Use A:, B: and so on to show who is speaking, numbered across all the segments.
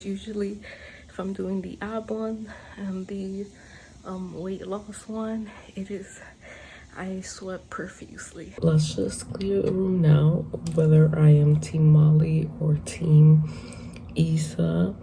A: Usually if I'm doing the ab one and the weight loss one, I sweat profusely. Let's just clear the room now, whether I am team Molly or team Issa.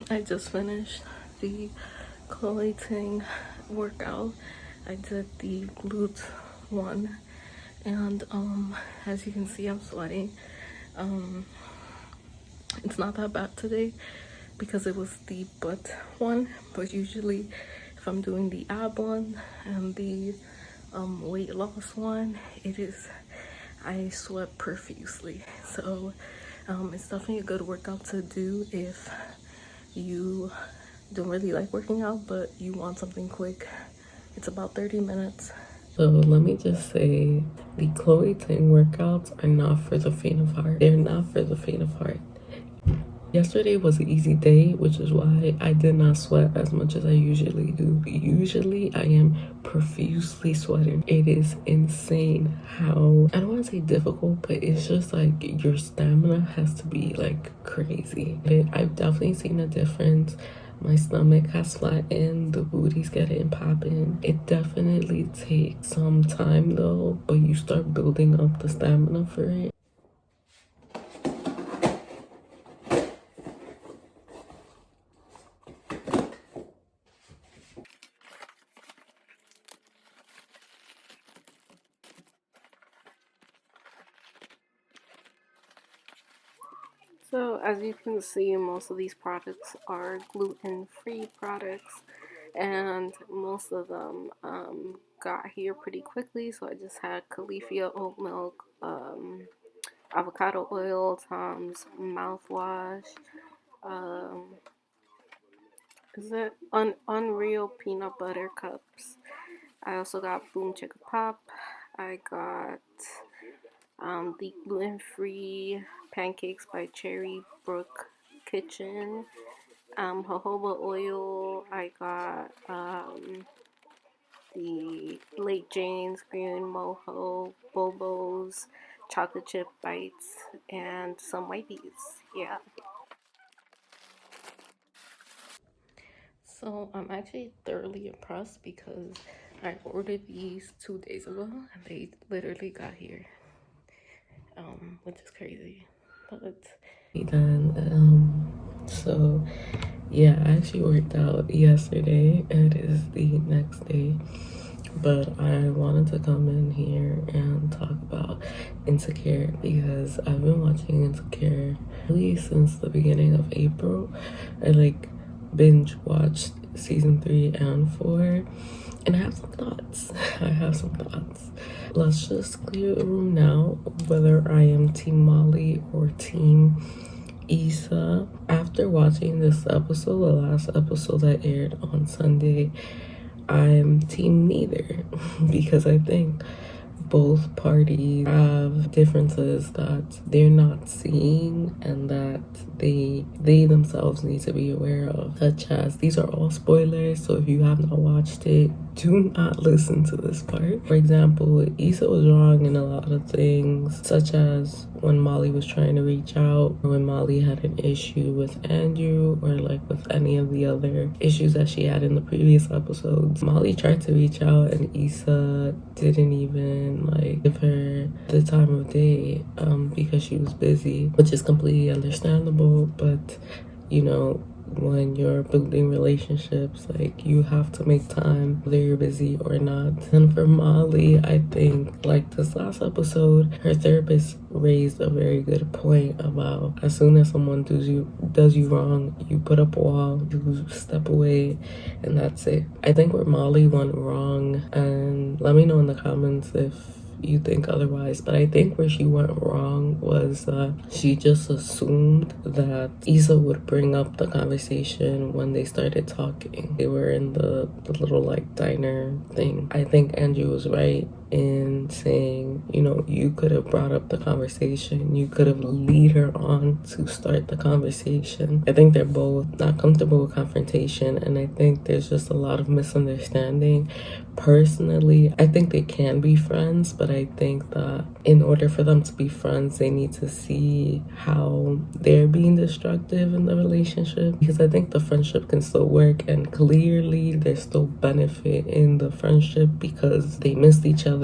A: I just finished the collating workout. I did the glute one, and as you can see, I'm sweating. It's not that bad today because it was the butt one, but usually if I'm doing the ab one and the weight loss one, I sweat profusely. So it's definitely a good workout to do if you don't really like working out but you want something quick. It's about 30 minutes. So let me just say, the Chloe Ting workouts are not for the faint of heart. They're not for the faint of heart. Yesterday was an easy day, which is why I did not sweat as much as I usually do. Usually I am profusely sweating. It is insane how, I don't want to say difficult, but it's just like your stamina has to be like crazy. I've definitely seen a difference. My stomach has flattened, the booty's getting popping. It definitely takes some time though, but you start building up the stamina for it. So as you can see, most of these products are gluten-free products, and most of them got here pretty quickly. So I just had Califia oat milk, avocado oil, Tom's mouthwash, um, is it Unreal peanut butter cups. I also got Boom Chicka Pop. I got the gluten-free pancakes by Cherry Brook Kitchen. Jojoba oil. I got the Late Jane's, green moho, bobos, chocolate chip bites, and some whiteys. Yeah. So I'm actually thoroughly impressed because I ordered these 2 days ago and they literally got here, which is crazy. But then, so yeah, I actually worked out yesterday and it is the next day. But I wanted to come in here and talk about Insecure because I've been watching Insecure really since the beginning of April. I like binge watched season 3 and 4, and I have some thoughts. I have some thoughts. Let's just clear the room now whether I am Team Molly or Team Issa. After watching this episode, the last episode that aired on Sunday, I'm team neither because I think both parties have differences that they're not seeing and that they themselves need to be aware of, such as these are all spoilers, so if you have not watched it, do not listen to this part. For example, Issa was wrong in a lot of things, such as when Molly was trying to reach out, or when Molly had an issue with Andrew, or like with any of the other issues that she had in the previous episodes. Molly tried to reach out and Issa didn't even like give her the time of day because she was busy, which is completely understandable. But you know, when you're building relationships, like you have to make time whether you're busy or not. And for Molly, I think like this last episode, her therapist raised a very good point about as soon as someone does you wrong, you put up a wall, you step away, and that's it. I think where Molly went wrong, and let me know in the comments if you think otherwise, but I think where she went wrong was she just assumed that Issa would bring up the conversation when they started talking. They were in the little like diner thing. I think Andrew was right in saying, you know, you could have brought up the conversation, you could have lead her on to start the conversation. I think they're both not comfortable with confrontation, and I think there's just a lot of misunderstanding. Personally, I think they can be friends, but I think that in order for them to be friends, they need to see how they're being destructive in the relationship, because I think the friendship can still work, and clearly there's still benefit in the friendship because they missed each other,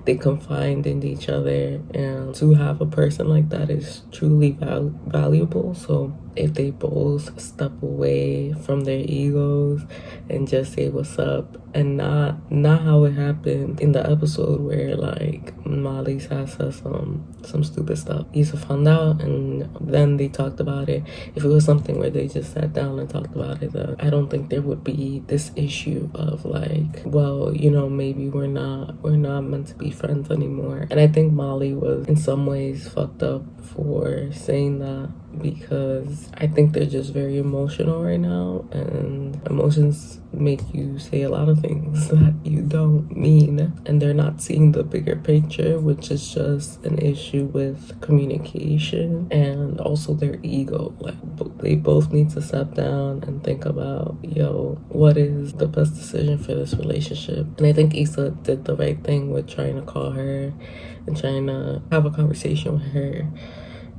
A: they confided in each other, and to have a person like that is truly valuable. So if they both step away from their egos and just say what's up, and not how it happened in the episode where like Molly says some stupid stuff. Issa found out and then they talked about it. If it was something where they just sat down and talked about it, then I don't think there would be this issue of like, well, you know, maybe we're not meant to be friends anymore. And I think Molly was in some ways fucked up for saying that, because I think they're just very emotional right now, and emotions make you say a lot of things that you don't mean, and they're not seeing the bigger picture, which is just an issue with communication and also their ego. Like they both need to step down and think about, yo, what is the best decision for this relationship? And I think Issa did the right thing with trying to call her and trying to have a conversation with her.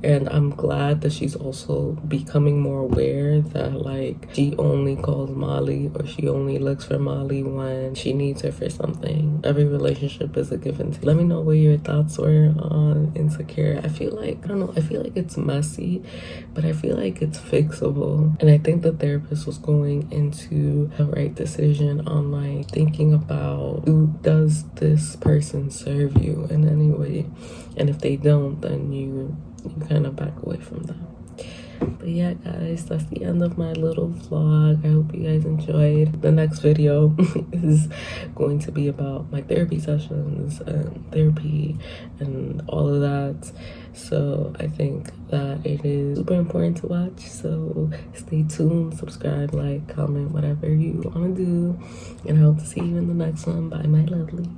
A: And I'm glad that she's also becoming more aware that like she only calls Molly or she only looks for Molly when she needs her for something. Every relationship is a give and take. Let me know what your thoughts were on Insecure. I feel like, I don't know, I feel like it's messy, but I feel like it's fixable. And I think the therapist was going into the right decision on like thinking about, does this person serve you in any way? And if they don't, then you kind of back away from them. But yeah, guys, that's the end of my little vlog. I hope you guys enjoyed. The next video is going to be about my therapy sessions and therapy and all of that. So I think that it is super important to watch. So stay tuned, subscribe, like, comment, whatever you want to do. And I hope to see you in the next one. Bye, my lovely.